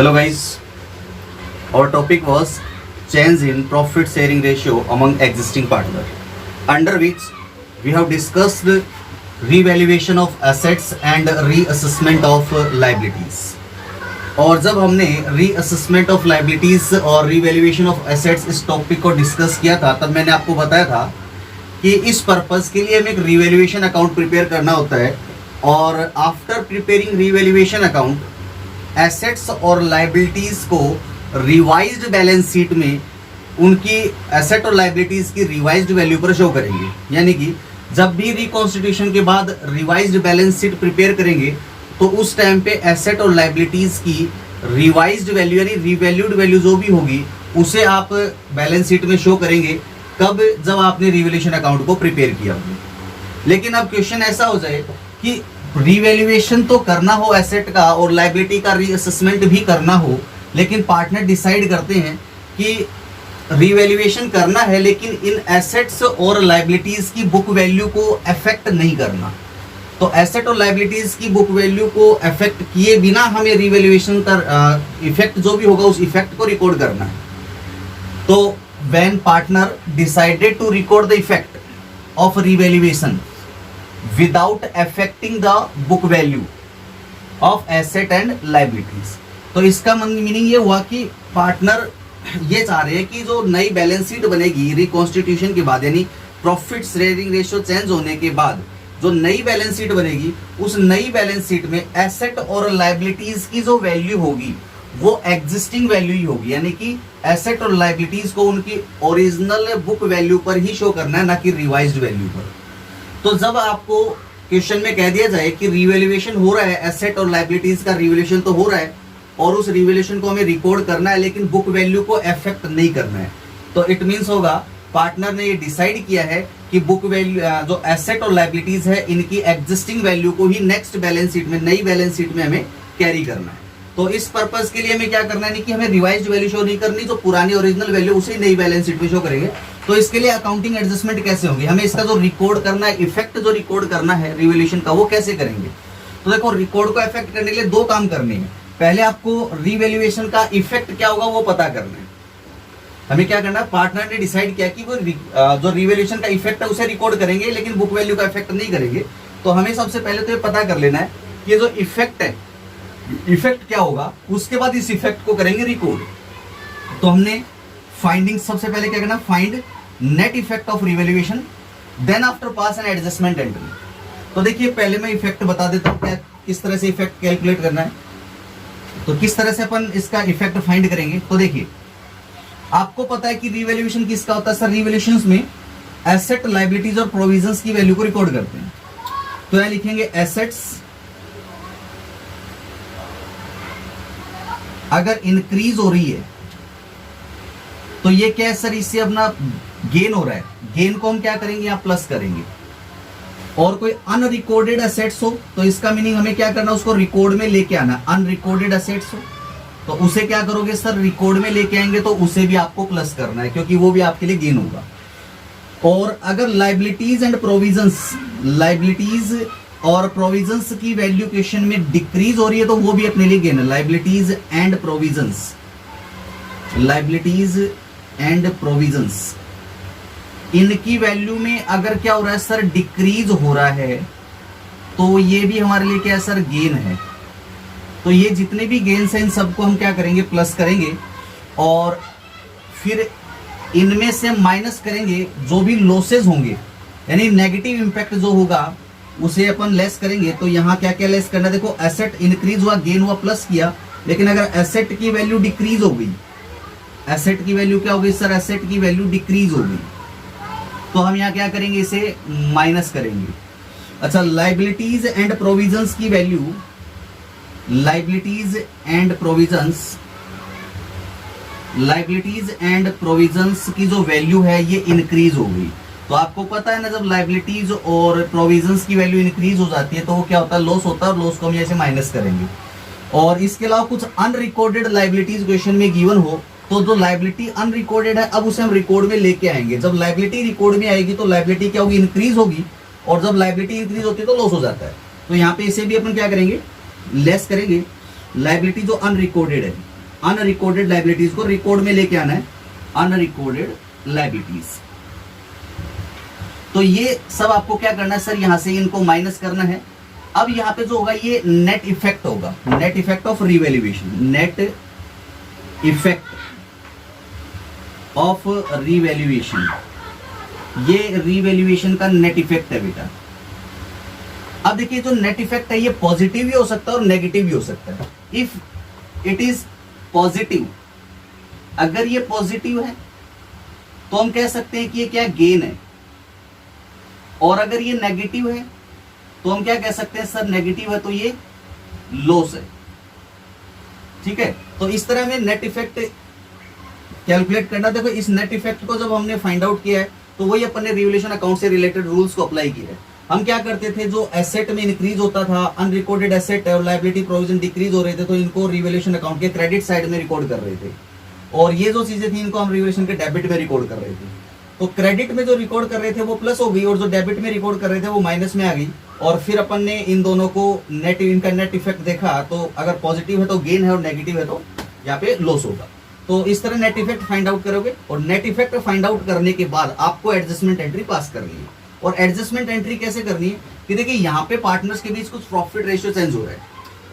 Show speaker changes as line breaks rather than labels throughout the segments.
Hello guys, our topic was change in profit sharing ratio among existing partner, under which we have discussed revaluation of assets and reassessment of liabilities. और जब हमने reassessment of liabilities और revaluation of assets इस topic को discuss किया था, तब मैंने आपको बताया था कि इस पर्पस के लिए हमें एक रीवैल्यूएशन अकाउंट प्रिपेयर करना होता है और after preparing revaluation account assets और लाइबिलिटीज को रिवाइज्ड बैलेंस शीट में उनकी एसेट और लाइबिलिटीज की रिवाइज्ड वैल्यू पर शो करेंगे। यानी कि जब भी रिकॉन्स्टिट्यूशन के बाद रिवाइज्ड बैलेंस शीट प्रिपेयर करेंगे तो उस टाइम पे एसेट और लाइबिलिटीज की रिवाइज्ड वैल्यू यानी रिवैल्यूड वैल्यू जो भी होगी उसे आप बैलेंस शीट में शो करेंगे। कब? जब आपने रिवैल्यूएशन अकाउंट को प्रिपेयर किया होगा। लेकिन अब क्वेश्चन ऐसा हो जाए कि रिवैल्यूएशन तो करना हो एसेट का और लाइबिलिटी का रीअसेसमेंट भी करना हो, लेकिन पार्टनर डिसाइड करते हैं कि रिवैल्यूएशन करना है लेकिन इन एसेट्स और लाइबिलिटीज की बुक वैल्यू को अफेक्ट नहीं करना। तो एसेट और लाइबिलिटीज की बुक वैल्यू को अफेक्ट किए बिना हमें रिवैल्यूएशन का इफेक्ट जो भी होगा उस इफेक्ट को रिकॉर्ड करना है। तो when partner decided to record the effect of revaluation without affecting the book value of asset and liabilities, तो इसका मीनिंग ये हुआ कि पार्टनर ये चाह रहे हैं कि जो नई बैलेंस शीट बनेगी रिकॉन्स्टिट्यूशन के बाद यानी प्रॉफिट शेयरिंग रेशियो चेंज होने के बाद जो नई बैलेंस शीट बनेगी उस नई बैलेंस शीट में एसेट और लाइबिलिटीज की जो वैल्यू होगी वो एग्जिस्टिंग वैल्यू ही होगी। यानी कि एसेट और लाइबिलिटीज को उनकी ओरिजिनल बुक वैल्यू पर ही शो करना है, ना कि रिवाइज्ड वैल्यू पर। तो जब आपको क्वेश्चन में कह दिया जाए कि रिवैल्यूएशन हो रहा है, एसेट और लाइबिलिटीज का रिवैल्यूएशन तो हो रहा है और उस रिवैल्यूएशन को हमें रिकॉर्ड करना है लेकिन बुक वैल्यू को अफेक्ट नहीं करना है, तो इट मीन्स होगा पार्टनर ने ये डिसाइड किया है कि बुक वैल्यू जो एसेट और लाइबिलिटीज है इनकी एग्जिस्टिंग वैल्यू को ही नेक्स्ट बैलेंस शीट में नई बैलेंस शीट में हमें कैरी करना है। तो इस पर्पस के लिए हमें क्या करना है, नहीं कि हमें रिवाइज्ड वैल्यू शो नहीं करनी, जो पुरानी ओरिजिनल वैल्यू उसे नई बैलेंस शीट में शो करेंगे। तो इसके लिए अकाउंटिंग एडजस्टमेंट कैसे होंगे, हमें इसका जो रिकॉर्ड करना है, इफेक्ट जो रिकॉर्ड करना है रिवैल्यूएशन का, वो कैसे करेंगे। तो देखो, रिकॉर्ड को इफेक्ट करने के लिए दो काम करने हैं। पहले आपको रिवैल्यूएशन का इफेक्ट क्या होगा वो पता करना है। हमें क्या करना है, पार्टनर ने डिसाइड किया कि वो जो रिवैल्यूएशन का इफेक्ट है उसे रिकॉर्ड करेंगे लेकिन बुक वैल्यू का इफेक्ट नहीं करेंगे। तो हमें सबसे पहले तो ये पता कर लेना है कि जो इफेक्ट है, इफेक्ट क्या होगा, उसके बाद इस इफेक्ट को करेंगे रिकॉर्ड। तो हमने फाइंडिंग सबसे पहले क्या करना, find net effect of revaluation, then after pass an adjustment entry. तो देखिए, पहले मैं इफेक्ट बता देता हूँ क्या किस तरह से इफेक्ट कैलकुलेट करना है। तो किस तरह से अपन इसका इफेक्ट फाइंड करेंगे, तो देखिए आपको पता है कि रिवैल्यूएशन किसका होता है सर, रिवैल्यूएशन में एसेट, लाइबिलिटीज और प्रोविजंस की वैल्यू को रिकॉर्ड करते हैं। तो यहां लिखेंगे एसेट्स अगर इंक्रीज हो रही है तो ये क्या है सर, इससे अपना गेन हो रहा है, गेन को हम क्या करेंगे, यहां प्लस करेंगे। और कोई अनरिकॉर्डेड एसेट्स हो तो इसका मीनिंग हमें क्या करना, उसको रिकॉर्ड में लेके आना। अनरिकॉर्डेड एसेट्स हो तो उसे क्या करोगे सर, रिकॉर्ड में लेके आएंगे तो उसे भी आपको प्लस करना है क्योंकि वो भी आपके लिए गेन होगा। और अगर लाइबिलिटीज एंड प्रोविजंस, लाइबिलिटीज और प्रोविजंस की वैल्यू क्वेश्चन में डिक्रीज हो रही है तो वो भी अपने लिए गेन है। Liabilities and provisions, liabilities and provisions इनकी वैल्यू में अगर क्या हो रहा है सर, डिक्रीज हो रहा है तो ये भी हमारे लिए क्या है सर, गेन है। तो ये जितने भी गेन्स हैं इन सबको हम क्या करेंगे, प्लस करेंगे और फिर इनमें से माइनस करेंगे जो भी लॉसेज होंगे, यानी नेगेटिव इंपैक्ट जो होगा उसे अपन लेस करेंगे। तो यहाँ क्या क्या लेस करना है, देखो एसेट इंक्रीज हुआ, गेन हुआ, प्लस किया, लेकिन अगर एसेट की वैल्यू डिक्रीज हो गई, एसेट की वैल्यू क्या हो गई सर, एसेट की वैल्यू डिक्रीज हो गई तो हम यहाँ क्या करेंगे, इसे माइनस करेंगे। अच्छा, लाइबिलिटीज एंड प्रोविजंस की value, liabilities and provisions, liabilities and provisions की जो वैल्यू है ये इंक्रीज हो गई। तो आपको पता है ना, जब लाइबिलिटीज और प्रोविजंस की वैल्यू इंक्रीज हो जाती है तो वो क्या होता है, लॉस होता है, और लॉस को हम ऐसे माइनस करेंगे। और इसके अलावा कुछ अनरिकॉर्डेड लाइबिलिटीज क्वेश्चन में गिवन हो तो जो लाइबिलिटी अनरिकॉर्डेड है अब उसे हम रिकॉर्ड में लेके आएंगे। जब लाइबिलिटी रिकॉर्ड में आएगी तो लाइबिलिटी क्या होगी, इंक्रीज होगी, और जब लाइबिलिटी इंक्रीज होती है तो लॉस हो जाता है। तो यहाँ पे इसे भी अपन क्या करेंगे, लेस करेंगे। लाइबिलिटी जो अनरिकॉर्डेड है अनरिकॉर्डेड लाइबिलिटीज को रिकॉर्ड में लेके आना है, अनरिकॉर्डेड लाइबिलिटीज। तो ये सब आपको क्या करना है सर, यहां से इनको माइनस करना है। अब यहां पे जो होगा ये नेट इफेक्ट होगा, net effect of revaluation, net effect of revaluation, ये रिवैल्यूएशन का नेट इफेक्ट है बेटा। अब देखिए जो नेट इफेक्ट है ये पॉजिटिव भी हो सकता है और नेगेटिव भी हो सकता है। इफ इट इज पॉजिटिव, अगर ये पॉजिटिव है तो हम कह सकते हैं कि ये क्या गेन है, और अगर ये नेगेटिव है तो हम क्या कह सकते हैं सर, नेगेटिव है तो ये लॉस है। ठीक है, तो इस तरह में नेट इफेक्ट कैलकुलेट करना। देखो इस नेट इफेक्ट को जब हमने फाइंड आउट किया है तो वही अपन ने रिवैल्यूएशन अकाउंट से रिलेटेड रूल्स को अप्लाई किया है। हम क्या करते थे, जो एसेट में इंक्रीज होता था, अनरिकॉर्डेड एसेट और लायबिलिटी प्रोविजन डिक्रीज हो रहे थे, तो इनको रिवैल्यूएशन अकाउंट के क्रेडिट साइड में रिकॉर्ड कर रहे थे, और ये जो चीजें थी इनको हम रिवैल्यूएशन के डेबिट में रिकॉर्ड कर रहे थे। तो क्रेडिट में जो रिकॉर्ड कर रहे थे वो प्लस हो गई, और जो डेबिट में रिकॉर्ड कर रहे थे वो माइनस में आ गई। और फिर अपन ने इन दोनों को नेट, इनका नेट इफेक्ट देखा, तो अगर पॉजिटिव है तो गेन है और नेगेटिव है तो यहाँ पे लॉस होगा। तो इस तरह नेट इफेक्ट फाइंड आउट करोगे, और नेट इफेक्ट फाइंड आउट करने के बाद आपको एडजस्टमेंट एंट्री पास करनी है। और एडजस्टमेंट एंट्री कैसे करनी है कि देखिए यहाँ पे पार्टनर्स के बीच कुछ प्रॉफिट रेशियो चेंज हो रहा है,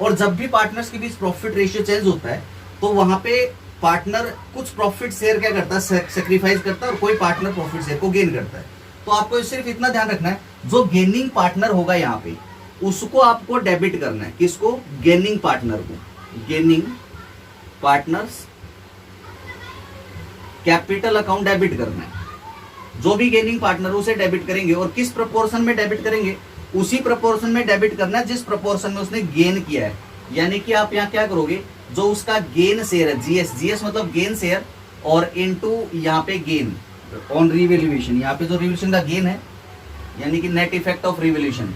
और जब भी पार्टनर्स के बीच प्रॉफिट रेशियो चेंज होता है तो वहां पे पार्टनर कुछ प्रॉफिट शेयर क्या करता है, सेक्रीफाइस करता है, और कोई पार्टनर प्रॉफिट शेयर को गेन करता है। तो आपको सिर्फ इतना ध्यान रखना है, जो गेनिंग पार्टनर होगा यहाँ पे उसको आपको डेबिट करना है। किसको? गेनिंग पार्टनर को। Gaining partners capital account debit करना है। जो भी गेनिंग पार्टनर उसे डेबिट करेंगे, और किस प्रपोर्शन में डेबिट करेंगे, उसी प्रपोर्शन में डेबिट करना है जिस प्रपोर्शन में उसने गेन किया है। यानी कि आप यहाँ क्या करोगे, जो उसका गेन शेयर है, जीएस, जीएस मतलब गेन शेयर, और इनटू यहाँ पे गेन ऑन रिवैल्यूएशन, यहाँ पे जो रिवैल्यूएशन का गेन है यानी कि net effect of revaluation,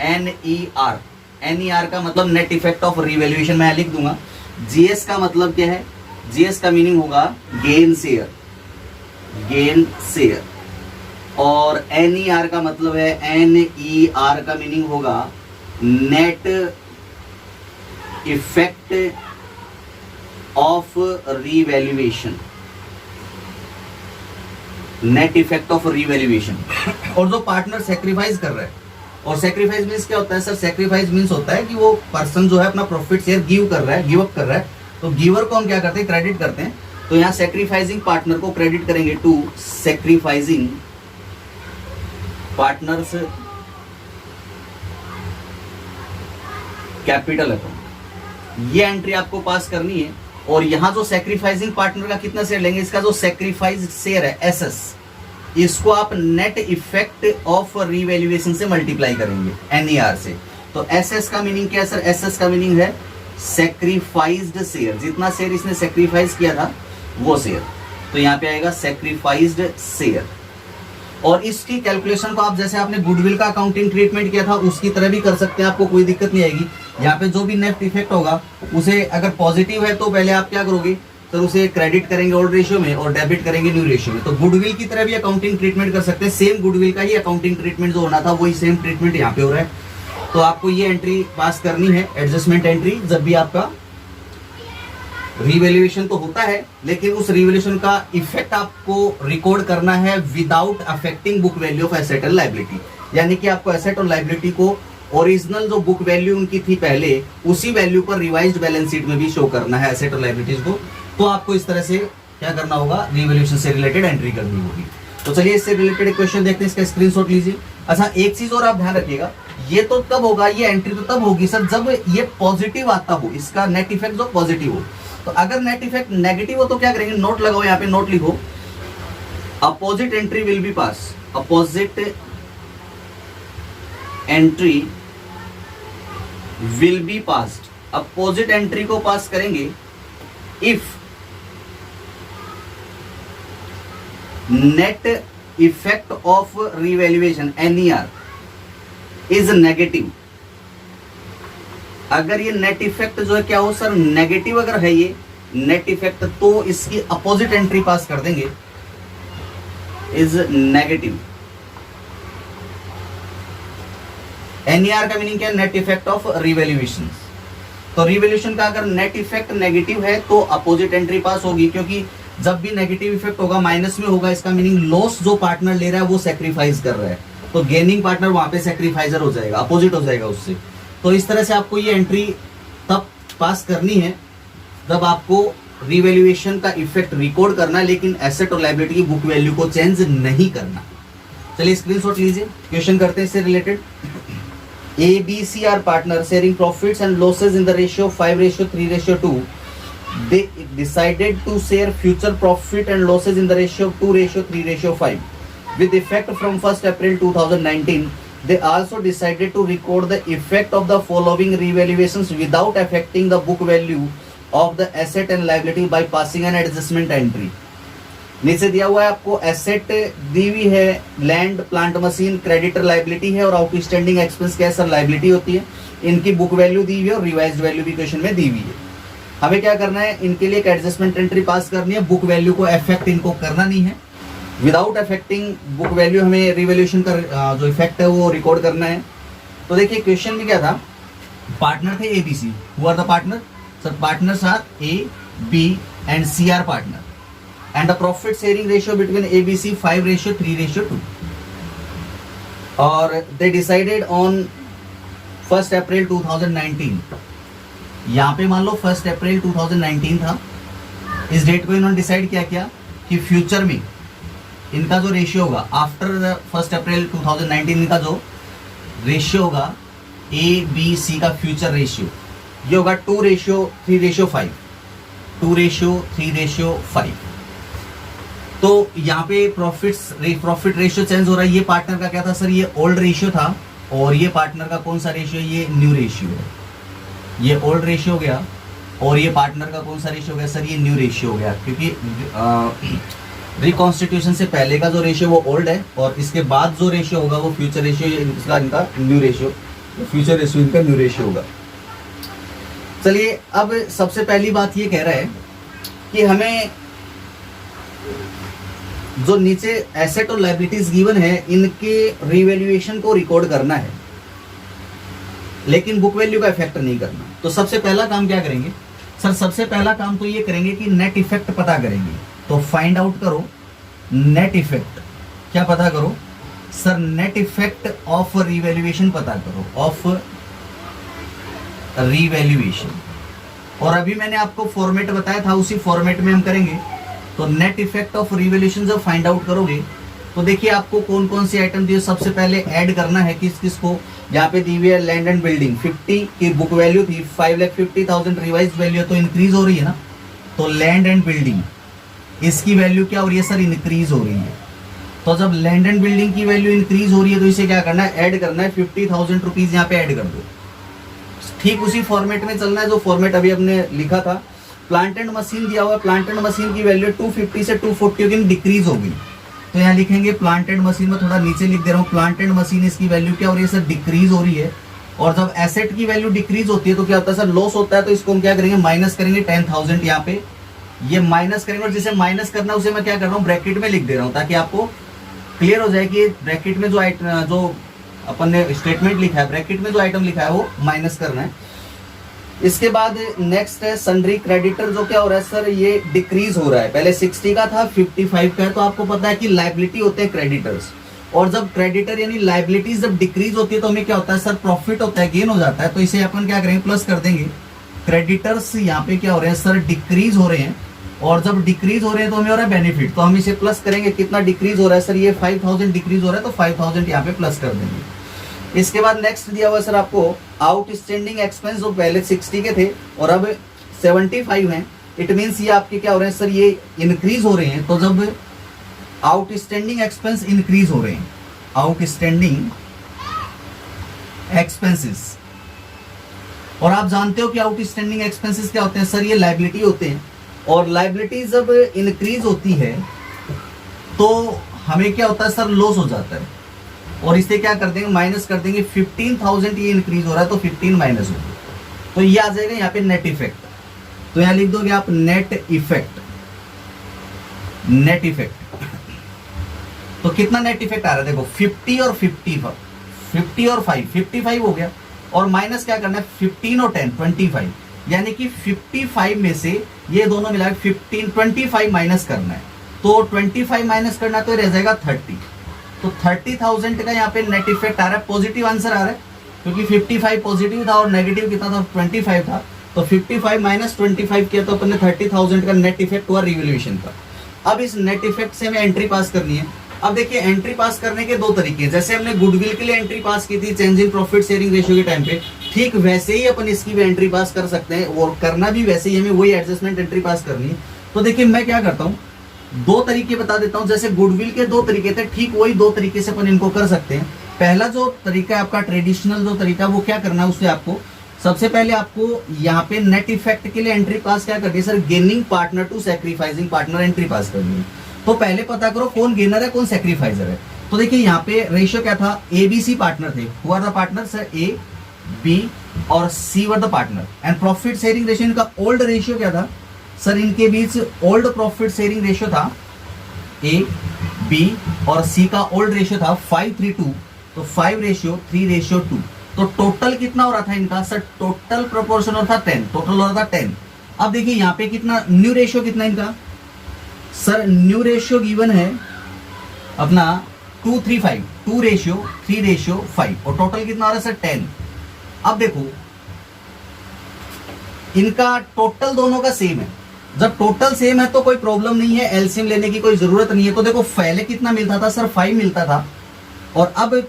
NER, NER का मतलब नेट इफेक्ट ऑफ रिवैल्यूएशन मैं लिख दूंगा। जीएस का मतलब क्या है, जीएस का मीनिंग होगा गेन शेयर, गेन शेयर, और NER का मतलब है, NER का मीनिंग होगा net effect of revaluation, net effect of revaluation. और जो पार्टनर सेक्रीफाइस कर रहा है, और सेक्रीफाइस मींस क्या होता है सर, सेक्रीफाइस मींस होता है कि वो पर्सन जो है अपना प्रॉफिट शेयर गिव कर रहा है, गिव अप कर रहा है, तो गिवर को हम क्या करते हैं, क्रेडिट करते हैं। तो यहाँ सेक्रीफाइसिंग पार्टनर को क्रेडिट करेंगे to sacrificing partners capital account. ये एंट्री आपको पास करनी है। और यहाँ जो सेक्रीफाइसिंग पार्टनर का कितना शेयर लेंगे, इसका जो सेक्रीफाइस शेयर है SS, इसको आप नेट इफेक्ट ऑफ रिवैल्यूएशन से मल्टीप्लाई करेंगे, NER से। तो SS का मीनिंग क्या है सर, SS का मीनिंग है सेक्रीफाइस्ड शेयर, जितना शेयर इसने सेक्रीफाइस किया था वो शेयर। तो यहाँ पे आएगा सेक्रीफाइस्ड शेयर। और इसकी कैलकुलेशन को आप जैसे आपने गुडविल का अकाउंटिंग ट्रीटमेंट किया था उसकी तरह भी कर सकते हैं, आपको कोई दिक्कत नहीं आएगी। यहाँ पे जो भी नेट इफेक्ट होगा उसे अगर पॉजिटिव है तो पहले आप क्या करोगे सर, उसे क्रेडिट करेंगे ओल्ड रेशियो में और डेबिट करेंगे न्यू रेशियो में। तो गुडविल की तरह भी अकाउंटिंग ट्रीटमेंट कर सकते हैं, सेम गुडविल का ही अकाउंटिंग ट्रीटमेंट जो होना था वही सेम ट्रीटमेंट यहाँ पे हो रहा है। तो आपको ये एंट्री पास करनी है, एडजस्टमेंट एंट्री, जब भी आपका रिवैल्यूएशन तो होता है, लेकिन उस रिवैल्यूएशन का इफेक्ट आपको रिकॉर्ड करना है without affecting book value of asset and liability. यानी कि आपको एसेट और लायबिलिटी को ओरिजिनल जो बुक वैल्यू उनकी थी पहले, उसी वैल्यू पर रिवाइज्ड बैलेंस शीट में भी शो करना है एसेट और लायबिलिटीज को। तो आपको इस तरह से क्या करना होगा, रिवैल्यूएशन से रिलेटेड एंट्री करनी होगी। तो चलिए इससे रिलेटेड क्वेश्चन देखते हैं, इसका स्क्रीनशॉट लीजिए। अच्छा एक चीज और आप ध्यान रखिएगा, ये तो तब होगा, ये एंट्री तो तब होगी सर जब ये पॉजिटिव आता हो, इसका नेट इफेक्ट जो पॉजिटिव हो। तो अगर नेट इफेक्ट नेगेटिव हो तो क्या करेंगे, नोट लगाओ, यहाँ पे नोट लिखो, opposite entry will be pass, opposite entry will be passed. Opposite entry को पास करेंगे if net effect of revaluation NER is negative. अगर ये नेट इफेक्ट जो है क्या हो सर, नेगेटिव अगर है ये नेट इफेक्ट, तो इसकी अपोजिट एंट्री पास कर देंगे, इज नेगेटिव। NER का मीनिंग क्या है, नेट इफेक्ट ऑफ रिवैल्यूएशन। तो रिवैल्यूएशन का अगर नेट इफेक्ट नेगेटिव है तो अपोजिट एंट्री पास होगी, क्योंकि जब भी नेगेटिव इफेक्ट होगा माइनस में होगा, इसका मीनिंग लॉस जो पार्टनर ले रहा है वो सेक्रीफाइस कर रहा है, तो गेनिंग पार्टनर वहां पे सेक्रीफाइजर हो जाएगा, अपोजिट हो जाएगा उससे। तो इस तरह से आपको ये एंट्री तब पास करनी है जब आपको रिवैल्यूएशन का इफेक्ट रिकॉर्ड करना है, लेकिन एसेट और लायबिलिटी की बुक वैल्यू को चेंज नहीं करना। चलिए स्क्रीनशॉट लीजिए, क्वेश्चन करते हैं इससे related. A, B, C are partners sharing profits and losses in the ratio 5:3:2. They decided to share future profit and losses in the ratio 2:3:5. With effect from 1st April 2019, they also decided to record the effect of the following revaluations without affecting the book value of the asset and liability by passing an adjustment entry. नीचे दिया हुआ है आपको asset दी हुई है, land plant machine creditor liability है और outstanding expense क्या सर लाइबिलिटी होती है। इनकी बुक वैल्यू दी हुई है और रिवाइज्ड वैल्यू भी क्वेश्चन में दी हुई है। हमें क्या करना है, इनके लिए एक एडजस्टमेंट एंट्री पास करनी है, बुक वैल्यू को अफेक्ट इनको करना नहीं है। विदाउट अफेक्टिंग बुक वैल्यू हमें रिवैल्यूएशन का जो इफेक्ट है वो रिकॉर्ड करना है। तो देखिए क्वेश्चन में क्या था, पार्टनर थे ABC, who are the partner sir, partners are A, B and C are partner and the profit sharing ratio between ABC 5:3:2, और they decided on 1st April 2019। यहाँ पे मान लो 1st April 2019 था, इस डेट को इन्होंने डिसाइड क्या किया कि फ्यूचर में इनका जो रेशियो होगा आफ्टर 1st April 2019, इनका जो रेशियो होगा ABC का फ्यूचर रेशियो ये होगा 2:3:5, 2:3:5। तो यहाँ पे प्रॉफिट रेशियो चेंज हो रहा है। ये पार्टनर का क्या था सर, ये ओल्ड रेशियो था, और ये पार्टनर का कौन सा रेशियो है, ये न्यू रेशियो है। ये ओल्ड रेशियो हो गया और ये पार्टनर का कौन सा रेशियो हो गया सर, ये न्यू रेशियो हो गया, क्योंकि रिकॉन्स्टिट्यूशन से पहले का जो रेशियो वो ओल्ड है और इसके बाद जो रेशियो होगा वो फ्यूचर रेशियो, इसका इनका न्यू रेशियो, फ्यूचर रेशियो इनका न्यू रेशियो होगा। चलिए अब सबसे पहली बात ये कह रहा है कि हमें जो नीचे एसेट और लायबिलिटीज गिवन है इनके रिवैल्यूएशन को रिकॉर्ड करना है, लेकिन बुक वैल्यू का इफेक्ट नहीं करना। तो सबसे पहला काम क्या करेंगे सर, सबसे पहला काम तो ये करेंगे कि नेट इफेक्ट पता करेंगे। तो फाइंड आउट करो नेट इफेक्ट, क्या पता करो sir, net effect of revaluation पता करो, ऑफ रिवैल्यूएशन। और अभी मैंने आपको फॉर्मेट बताया था, उसी फॉर्मेट में हम करेंगे। तो नेट इफेक्ट ऑफ रिवैल्यूएशन जब फाइंड आउट करोगे तो देखिए आपको कौन कौन सी आइटम दिए, सबसे पहले ऐड करना है किस किस को। यहाँ पे दी हुई है लैंड एंड बिल्डिंग, 50 की बुक वैल्यू थी, 5,50,000 रिवाइज वैल्यू है तो इंक्रीज हो रही है ना। तो लैंड एंड बिल्डिंग इसकी वैल्यू क्या हो रही है सर, इंक्रीज हो रही है। तो जब लैंड एंड बिल्डिंग की वैल्यू इंक्रीज हो रही है तो इसे क्या करना है, ऐड करना है, 50,000 रुपीज यहाँ पे ऐड कर दो। ठीक उसी फॉर्मेट में चलना है जो फॉर्मेट अभी हमने लिखा था। प्लांट एंड मशीन दिया हुआ है, प्लांट एंड मशीन की वैल्यू 250 से 240 की डिक्रीज हो गई, तो यहाँ लिखेंगे प्लांट एंड मशीन में, थोड़ा नीचे लिख दे रहा हूँ, प्लांट एंड मशीन इसकी वैल्यू क्या हो रही है सर, डिक्रीज हो रही है। और जब एसेट की वैल्यू डिक्रीज होती है तो क्या होता है सर, लॉस होता है। तो इसको हम क्या करेंगे, माइनस करेंगे 10,000, यहाँ पे ये माइनस करेंगे, और जिसे माइनस करना है उसे मैं क्या कर रहा हूँ, ब्रैकेट में लिख दे रहा हूँ ताकि आपको क्लियर हो जाए कि ब्रैकेट में जो अपन ने स्टेटमेंट लिखा है, ब्रैकेट में जो आइटम लिखा है वो माइनस करना है। इसके बाद नेक्स्ट है सन्ड्री क्रेडिटर, जो क्या हो रहा है सर, ये डिक्रीज हो रहा है। पहले 60 का था, 55 का है। तो आपको पता है कि लायबिलिटी होते हैं क्रेडिटर्स, और जब क्रेडिटर यानी लायबिलिटीज जब डिक्रीज होती है तो हमें क्या होता है सर, प्रॉफिट होता है, गेन हो जाता है। तो इसे अपन क्या करेंगे, प्लस कर देंगे। क्रेडिटर्स यहाँ पे क्या हो रहे हैं सर, डिक्रीज हो रहे हैं, और जब डिक्रीज हो रहे हैं तो हमें हो रहा है बेनिफिट, तो हम इसे प्लस करेंगे। कितना डिक्रीज हो रहा है सर, ये 5,000 डिक्रीज हो रहा है, तो 5,000 यहाँ पे प्लस कर देंगे। इसके बाद नेक्स्ट दिया हुआ सर आपको आउटस्टैंडिंग एक्सपेंस, जो पहले 60 के थे और अब 75 हैं। इट मीन्स ये आपके क्या हो रहे हैं सर, ये इंक्रीज हो रहे हैं। तो जब आउटस्टैंडिंग एक्सपेंस इंक्रीज हो रहे हैं, आउटस्टैंडिंग एक्सपेंसेस, और आप जानते हो कि आउटस्टैंडिंग एक्सपेंसेस क्या होते हैं सर, ये लायबिलिटी होते हैं। और लायबिलिटी जब इंक्रीज होती है तो हमें क्या होता है सर, लॉस हो जाता है, और इसे क्या कर देंगे, माइनस कर देंगे। 15,000 ये इंक्रीज हो रहा है तो 15 माइनस हो गया, तो ये आ जाएगा यहाँ पे नेट इफेक्ट। तो यहाँ लिख दोगे आप नेट इफेक्ट, नेट इफेक्ट। तो कितना नेट इफेक्ट आ रहा है देखो, 50 और 55 हो गया, और माइनस क्या करना है, 15 और 10 25। यानी कि 55 में से ये दोनों मिला 25 माइनस करना है, तो 25 माइनस करना तो रह जाएगा 30। तो 30,000 का यहाँ पे नेट इफेक्ट आ रहा है, पॉजिटिव आंसर आ रहा है क्योंकि 55 पॉजिटिव था और नेगेटिव कितना था 25 था। तो 55 माइनस 25 किया तो अपन ने 30,000 का नेट इफेक्ट हुआ रिवैल्यूएशन का। अब इस नेट इफेक्ट से हमें एंट्री पास करनी है। अब देखिए एंट्री पास करने के दो तरीके, जैसे हमने गुडविल के लिए एंट्री पास की थी change in profit sharing ratio के टाइम पे, ठीक वैसे ही अपन इसकी भी एंट्री पास कर सकते हैं और करना भी वैसे ही, हमें वही एडजस्टमेंट एंट्री पास करनी है। तो देखिए मैं क्या करता हूँ, दो तरीके बता देता हूँ। जैसे गुडविल के दो तरीके थे, ठीक वही दो तरीके से अपन इनको कर सकते हैं। पहला जो तरीका है आपका ट्रेडिशनल जो तरीका, वो क्या करना है, उससे आपको सबसे पहले आपको यहाँ पे नेट इफेक्ट के लिए एंट्री पास क्या करनी है sir, gaining partner to sacrificing partner entry pass करनी है। तो पहले पता करो कौन गेनर है कौन सैक्रिफाइजर है। तो देखिए यहाँ पे रेशियो क्या था, ABC पार्टनर थे, who are the partner sir, A, B और C were the partner. And profit sharing ratio इनका ओल्ड रेशियो क्या था सर, इनके बीच ओल्ड प्रॉफिट शेयरिंग रेशियो था A, B और C का ओल्ड रेशियो था 5:3:2, तो 5:3:2। तो टोटल कितना हो रहा था इनका सर, टोटल प्रोपोर्शन हो रहा था 10, टोटल हो रहा था 10। अब देखिए यहाँ पे कितना न्यू रेशियो कितना इनका सर, न्यू रेशियो गिवन है अपना 2:3:5, 2:3:5 और टोटल कितना आ रहा है सर 10। अब देखो इनका टोटल दोनों का सेम है, जब टोटल सेम है तो कोई प्रॉब्लम नहीं है, एलसीएम लेने की कोई जरूरत नहीं है। तो देखो पहले कितना मिलता था सर, 5 मिलता था और अब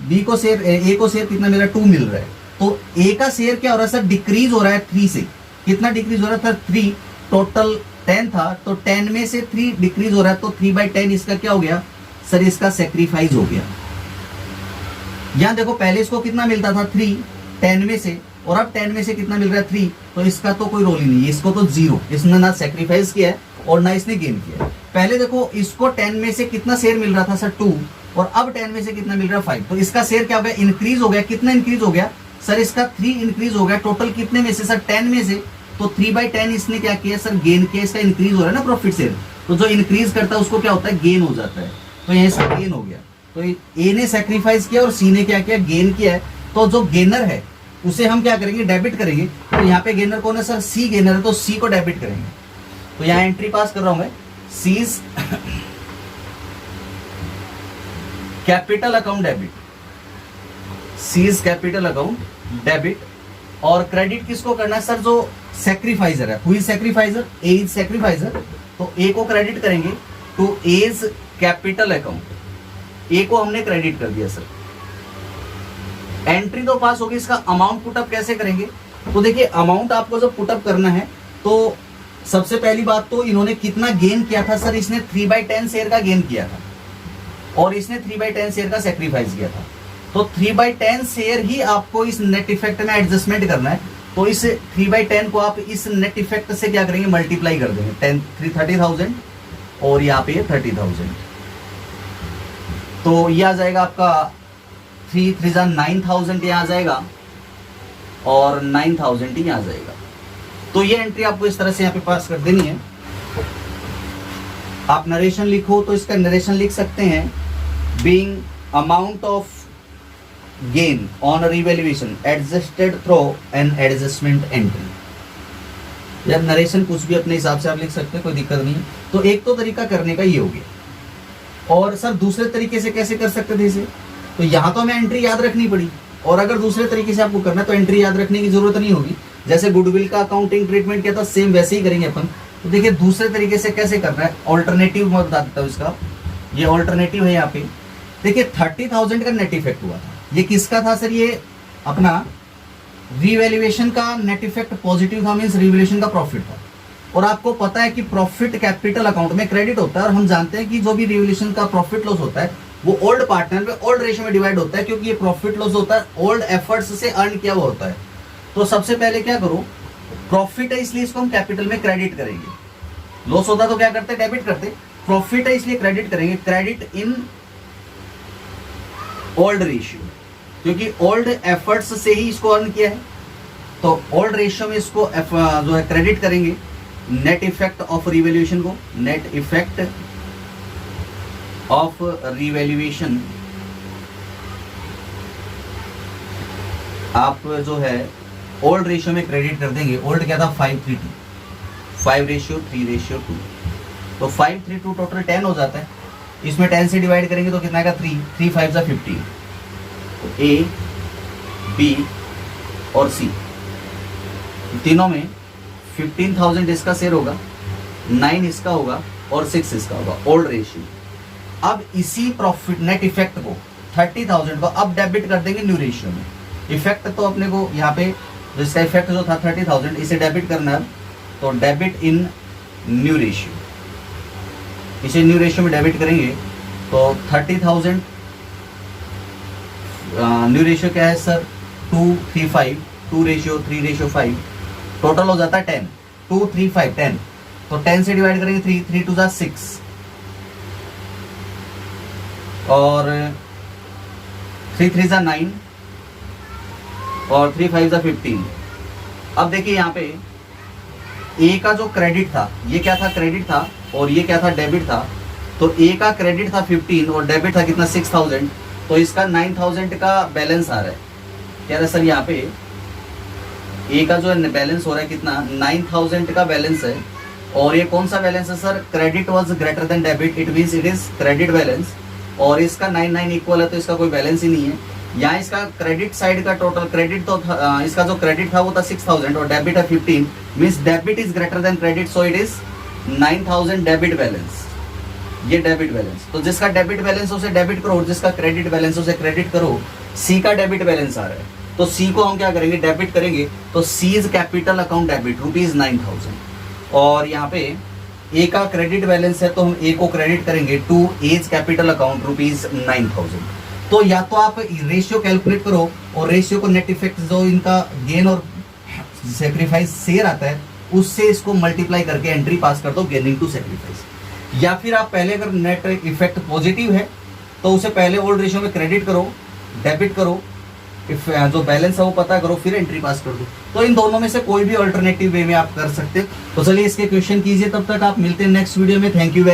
बी को शेयर, ए को शेयर कितना मिल रहा है, 2 मिल रहा है। तो ए का शेयर क्या हो रहा है सर, डिक्रीज हो रहा है 3 से। कितना डिक्रीज हो रहा है सर, 3। टोटल 10 था तो 10 में से 3 डिक्रीज हो रहा है, तो 3/10 इसका क्या हो गया सर, इसका सेक्रीफाइस हो गया। यहां देखो पहले इसको कितना मिलता था 3 10 में से, और अब 10 में से कितना मिल रहा है 3, तो इसका तो कोई रोल ही नहीं है, इसको तो 0, इसने ना सेक्रीफाइस किया है और ना इसने गेन किया है। पहले देखो इसको 10 में से कितना शेयर मिल रहा था सर 2, और अब 10 में से कितना मिल रहा है 5, तो इसका शेयर क्या हो गया, इंक्रीज हो गया। कितना इंक्रीज हो गया सर, इसका 3 इंक्रीज हो गया। टोटल कितने में से सर, 10 में से, तो 3/10 इसने क्या किया सर, गेन किया। इसका इंक्रीज हो रहा है ना प्रॉफिट शेयर, तो जो इंक्रीज करता है उसको क्या होता है, गेन हो जाता है। तो यहाँ इसका गेन हो गया, तो ए ने सेक्रीफाइस किया और सी ने क्या किया, गेन किया है। तो जो गेनर है उसे हम क्या करेंगे, डेबिट करेंगे। तो यहाँ पे गेनर कौन है सर, सी गेनर है, तो सी को डेबिट करेंगे। तो यहाँ एंट्री पास कर रहा हूं मैं, seize capital account debit, seize capital account debit. और क्रेडिट किसको करना है सर, जो सेक्रीफाइजर है, who is sacrificer, A is sacrificer, तो ए को क्रेडिट करेंगे टू एज कैपिटल अकाउंट। ए को हमने क्रेडिट कर दिया सर। एंट्री तो पास होगी, इसका अमाउंट पुटअप कैसे करेंगे। तो देखिए अमाउंट आपको जब पुटअप करना है तो सबसे पहली बात तो इन्होंने कितना गेन किया था सर, इसने 3/10 शेयर का गेन किया था और इसने 3/10 शेयर का सेक्रीफाइस किया था। तो 3/10 शेयर ही आपको इस नेट इफेक्ट में एडजस्टमेंट करना है। तो इस 3/10 को आप इस नेट इफेक्ट से क्या करेंगे, मल्टीप्लाई कर देंगे। 30,000 और यहाँ पे 30,000, तो ये आ जाएगा आपका 3 3 9,000 यहाँ आ जाएगा और 9,000 यहाँ आ जाएगा। तो ये एंट्री आपको इस तरह से यहाँ पे पास कर देनी है। आप नरेशन लिखो तो इसका नरेशन लिख सकते हैं, being amount of gain on revaluation adjusted through an adjustment entry. या नरेशन कुछ भी अपने हिसाब से आप लिख सकते हैं, कोई दिक्कत नहीं। तो एक तो तरीका करने का ये हो गया। और सर दूसरे तरीके से कैसे कर सकते थे इसे, तो यहाँ तो हमें एंट्री याद रखनी पड़ी, और अगर दूसरे तरीके से आपको करना है तो एंट्री याद रखने की जरूरत नहीं होगी। जैसे गुडविल का अकाउंटिंग ट्रीटमेंट किया था, सेम वैसे ही करेंगे अपन। तो देखिए दूसरे तरीके से कैसे करना है, ऑल्टरनेटिव मैं बता देता हूँ इसका। ये ऑल्टरनेटिव है यहाँ पे। देखिए 30,000 का नेट इफेक्ट हुआ था, ये किसका था सर, ये अपना रिवैल्यूएशन का नेट इफेक्ट पॉजिटिव था, मीन्स रिवैल्यूएशन का प्रॉफिट था। और आपको पता है कि प्रॉफिट कैपिटल अकाउंट में क्रेडिट होता है, और हम जानते हैं कि जो भी रिवैल्यूएशन का प्रॉफिट लॉस होता है वो ओल्ड पार्टनर में ओल्ड रेशियो में डिवाइड होता है, क्योंकि ये प्रॉफिट लॉस होता है ओल्ड एफर्ट्स से अर्न किया हुआ होता है। तो सबसे पहले क्या करो, प्रॉफिट है इसलिए इसको हम कैपिटल में क्रेडिट करेंगे। लॉस होता तो क्या करते, डेबिट करते। प्रॉफिट है इसलिए क्रेडिट करेंगे, क्रेडिट इन ओल्ड रेशियो, क्योंकि ओल्ड एफर्ट्स से ही इसको अर्न किया है। तो ओल्ड रेशियो में इसको जो है क्रेडिट करेंगे। नेट इफेक्ट ऑफ रिवैल्यूएशन को, नेट इफेक्ट ऑफ रिवैल्यूएशन आप जो है ओल्ड रेशियो में क्रेडिट कर देंगे। ओल्ड क्या था 5:3:2, 5:3:2, तो 5:3:2 टोटल 10 हो जाता है। इसमें 10 से डिवाइड करेंगे तो कितना का 3, 3 5 15। तो ए, बी और सी तीनों में 15,000 इसका शेयर होगा, 9 इसका होगा और 6 इसका होगा, ओल्ड रेशियो। अब इसी प्रॉफिट नेट इफेक्ट को 30,000 को अब डेबिट कर देंगे न्यू रेशियो में। इफेक्ट तो अपने को यहाँ पे जिसका इफेक्ट जो था 30,000 इसे डेबिट करना है, तो डेबिट इन न्यू रेशियो, इसे न्यू रेशियो में डेबिट करेंगे तो 30,000 न्यू रेशियो क्या है सर 2:3:5, 2:3:5 टोटल हो जाता है 10, 2:3:5 10, तो 10 से डिवाइड करेंगे 3, 3 2 6 और 3 3 9 और 3 5 15। अब देखिए यहाँ पे ए का जो क्रेडिट था, ये क्या था क्रेडिट था और ये क्या था डेबिट था। तो ए का क्रेडिट था 15 और डेबिट था कितना 6,000, तो इसका 9,000 का बैलेंस आ रहा है। क्या रहा है सर यहाँ पे ए का जो बैलेंस हो रहा है कितना 9,000 का बैलेंस है। और ये कौन सा बैलेंस है sir, credit was greater than debit, it means it is credit balance. और इसका 9 इक्वल है तो इसका कोई बैलेंस ही नहीं है। यहाँ इसका क्रेडिट साइड का टोटल क्रेडिट तो इसका जो क्रेडिट था वो था 6,000 और डेबिट है 15, means debit is greater than credit, so it is 9,000 debit balance, ये डेबिट बैलेंस। तो जिसका डेबिट बैलेंस उसे डेबिट करो, जिसका क्रेडिट बैलेंस उसे क्रेडिट करो। सी का डेबिट बैलेंस आ रहा है तो सी को हम क्या करेंगे डेबिट करेंगे, तो सी इज कैपिटल अकाउंट डेबिट ₹9,000। और यहाँ पे ए का क्रेडिट बैलेंस है तो हम ए को क्रेडिट करेंगे टू एज कैपिटल अकाउंट ₹9,000। तो या तो आप रेशियो कैलकुलेट करो और रेशियो को नेट इफेक्ट जो इनका गेन और सेक्रीफाइस शेयर आता है उससे इसको मल्टीप्लाई करके एंट्री पास कर दो गेनिंग टू सेक्रीफाइस। या फिर आप पहले अगर नेट इफेक्ट पॉजिटिव है तो उसे पहले ओल्ड रेशियो में क्रेडिट करो, डेबिट करो, जो बैलेंस है वो पता करो, फिर एंट्री पास कर दो। तो इन दोनों में से कोई भी अल्टरनेटिव वे में आप कर सकते हो। तो चलिए इसके क्वेश्चन कीजिए, तब तक आप मिलते हैं नेक्स्ट वीडियो में। Thank you.